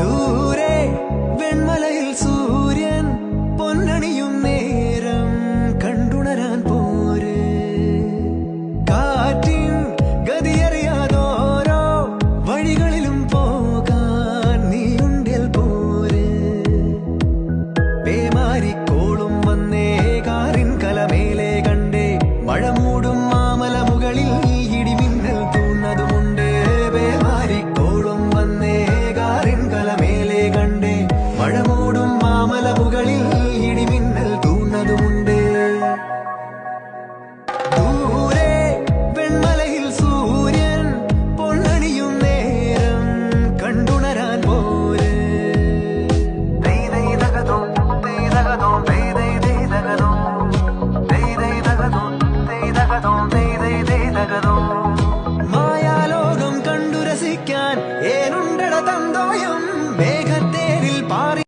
ദൂരെ വെൺമലയിൽ സൂര്യൻ പൊന്നണിയും നേരം കണ്ടുണരാൻ പോര്. കാറ്റിൻ ഗതിയറിയാതോരോ വഴികളിലും പോകാൻ നീയുണ്ടിൽ പോര്. പേമാരിക്കോളും വന്നേ കാറിൻ കലമേലെ കണ്ടേ മഴ മൂടും മാമല മുകളിൽ ഇടിമിന്നൽ തൂന്നതുമുണ്ട്. പേമാരിക്കോളും വന്നേ കാറിൻ കലമേലെ കണ്ടേ മഴ മൂടും മാമല മുകളിൽ ഇടിമിന്നൽ തൂന്നതുമുണ്ട്. ദൂരെ വെൺമലയിൽ സൂര്യൻ പൊന്നണിയും നേരം കണ്ടുണരാൻ പോര്. മായാലോകം കണ്ടു രസിക്കാൻ ഏനുണ്ടട തന്തോയം മേഘ